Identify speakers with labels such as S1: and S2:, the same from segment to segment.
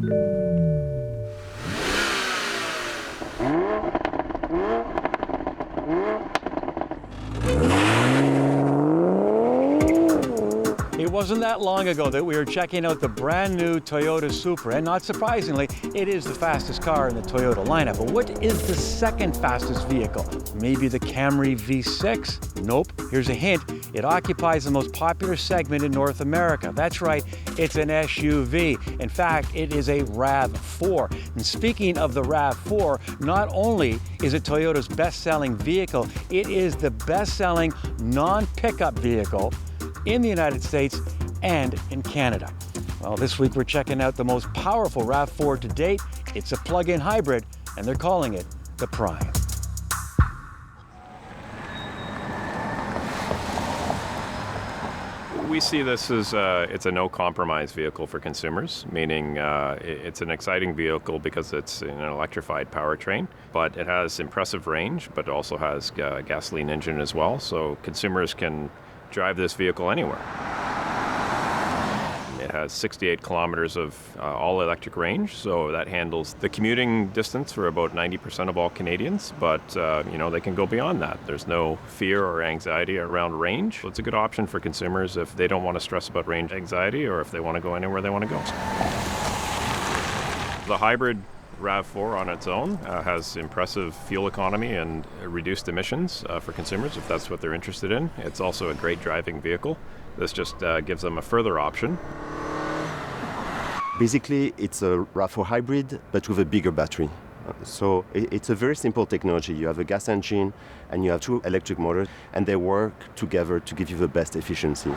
S1: It wasn't that long ago that we were checking out the brand new Toyota Supra, and not surprisingly, it is the fastest car in the Toyota lineup. But what is the second fastest vehicle? Maybe the Camry V6? Nope. Here's a hint. It occupies the most popular segment in North America. That's right, it's an SUV. In fact, it is a Rav4. And speaking of the Rav4, not only is it Toyota's best-selling vehicle, it is the best-selling non-pickup vehicle in the United States and in Canada. Well, this week we're checking out the most powerful Rav4 to date. It's a plug-in hybrid, and they're calling it the Prime.
S2: We see this as it's a no-compromise vehicle for consumers, meaning it's an exciting vehicle because it's an electrified powertrain, but it has impressive range, but it also has a gasoline engine as well, so consumers can drive this vehicle anywhere. It has 68 kilometers of all-electric range, so that handles the commuting distance for about 90% of all Canadians, but they can go beyond that. There's no fear or anxiety around range. It's a good option for consumers if they don't want to stress about range anxiety or if they want to go anywhere they want to go. The hybrid Rav4 on its own has impressive fuel economy and reduced emissions for consumers if that's what they're interested in. It's also a great driving vehicle. This just gives them a further option.
S3: Basically, it's a Rav4 hybrid, but with a bigger battery. So it's a very simple technology. You have a gas engine and you have two electric motors, and they work together to give you the best efficiency.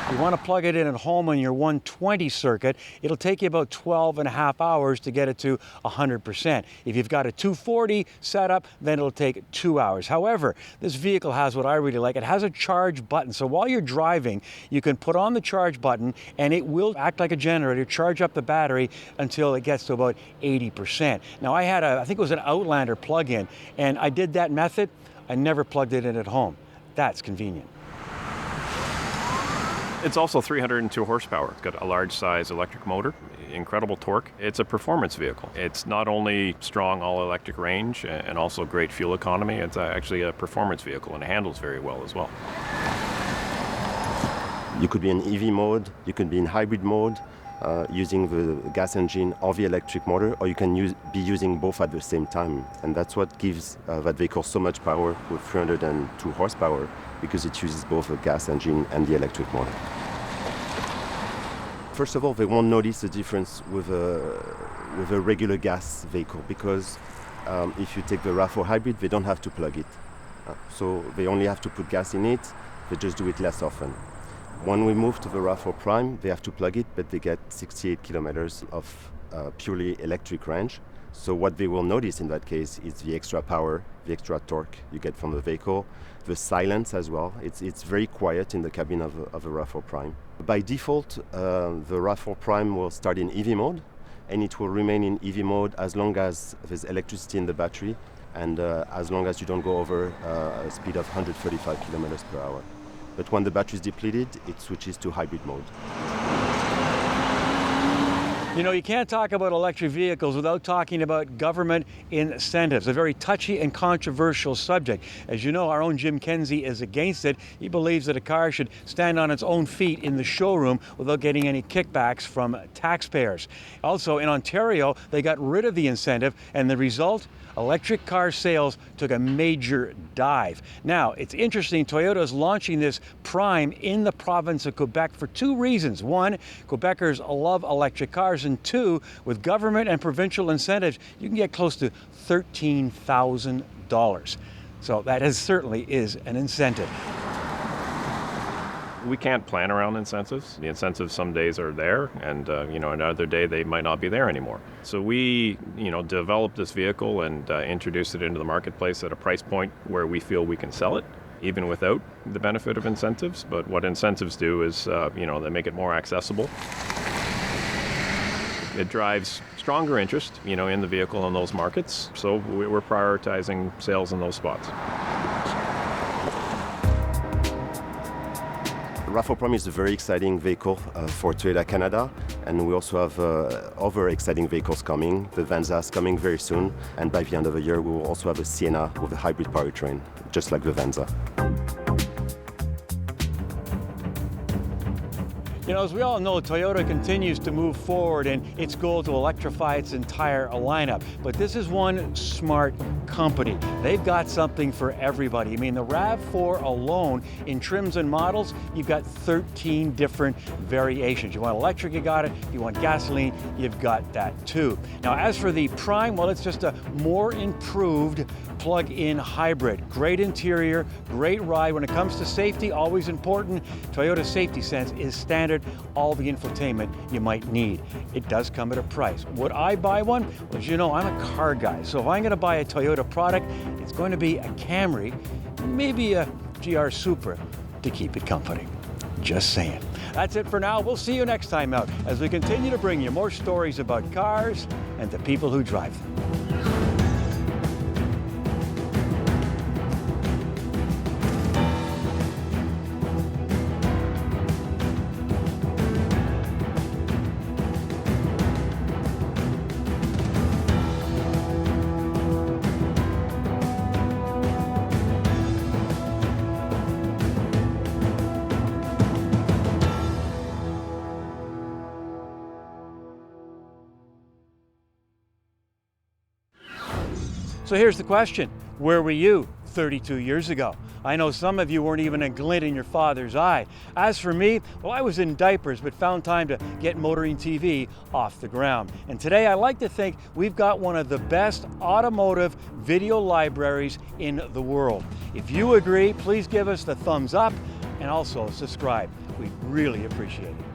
S1: You want to plug it in at home on your 120 circuit, it'll take you about 12 and a half hours to get it to 100%. If you've got a 240 setup, then it'll take 2 hours. However, this vehicle has what I really like. It has a charge button. So while you're driving, you can put on the charge button and it will act like a generator, charge up the battery until it gets to about 80%. Now I think it was an Outlander plug-in, and I did that method. I never plugged it in at home. That's convenient.
S2: It's also 302 horsepower. It's got a large size electric motor, incredible torque. It's a performance vehicle. It's not only strong all-electric range and also great fuel economy, it's actually a performance vehicle and it handles very well as well.
S3: You could be in EV mode, you could be in hybrid mode, using the gas engine or the electric motor, or you can be using both at the same time. And that's what gives that vehicle so much power with 302 horsepower, because it uses both the gas engine and the electric motor. First of all, they won't notice the difference with a regular gas vehicle, because if you take the Rav4 hybrid, they don't have to plug it. So they only have to put gas in it, they just do it less often. When we move to the Rav4 Prime, they have to plug it, but they get 68 kilometers of purely electric range. So what they will notice in that case is the extra power, the extra torque you get from the vehicle, the silence as well. It's very quiet in the cabin of a Rav4 Prime. By default, the Rav4 Prime will start in EV mode, and it will remain in EV mode as long as there's electricity in the battery, and as long as you don't go over a speed of 135 kilometers per hour. But when the battery is depleted, it switches to hybrid mode.
S1: You know, you can't talk about electric vehicles without talking about government incentives, a very touchy and controversial subject. As you know, our own Jim Kenzie is against it. He believes that a car should stand on its own feet in the showroom without getting any kickbacks from taxpayers. Also, in Ontario, they got rid of the incentive, and the result? Electric car sales took a major dive. Now, it's interesting, Toyota is launching this Prime in the province of Quebec for two reasons. One, Quebecers love electric cars, and two, with government and provincial incentives, you can get close to $13,000. So that certainly is an incentive.
S2: We can't plan around incentives. The incentives some days are there, and another day they might not be there anymore. So we, developed this vehicle and introduced it into the marketplace at a price point where we feel we can sell it, even without the benefit of incentives. But what incentives do is, they make it more accessible. It drives stronger interest, in the vehicle in those markets. So we're prioritizing sales in those spots.
S3: Rav4 Prime is a very exciting vehicle for Toyota Canada, and we also have other exciting vehicles coming. The Venza is coming very soon, and by the end of the year we will also have a Sienna with a hybrid powertrain, just like the Venza.
S1: You know, as we all know, Toyota continues to move forward in its goal to electrify its entire lineup. But this is one smart company. They've got something for everybody. I mean, the Rav4 alone, in trims and models, you've got 13 different variations. You want electric, you got it. You want gasoline, you've got that too. Now, as for the Prime, well, it's just a more improved plug-in hybrid. Great interior, great ride. When it comes to safety, always important. Toyota Safety Sense is standard. All the infotainment you might need. It does come at a price. Would I buy one? Well, as you know, I'm a car guy, so if I'm going to buy a Toyota product, it's going to be a Camry, maybe a GR Supra to keep it company. Just saying. That's it for now. We'll see you next time out as we continue to bring you more stories about cars and the people who drive them. So here's the question, where were you 32 years ago? I know some of you weren't even a glint in your father's eye. As for me, well, I was in diapers, but found time to get Motoring TV off the ground. And today I like to think we've got one of the best automotive video libraries in the world. If you agree, please give us the thumbs up and also subscribe. We'd really appreciate it.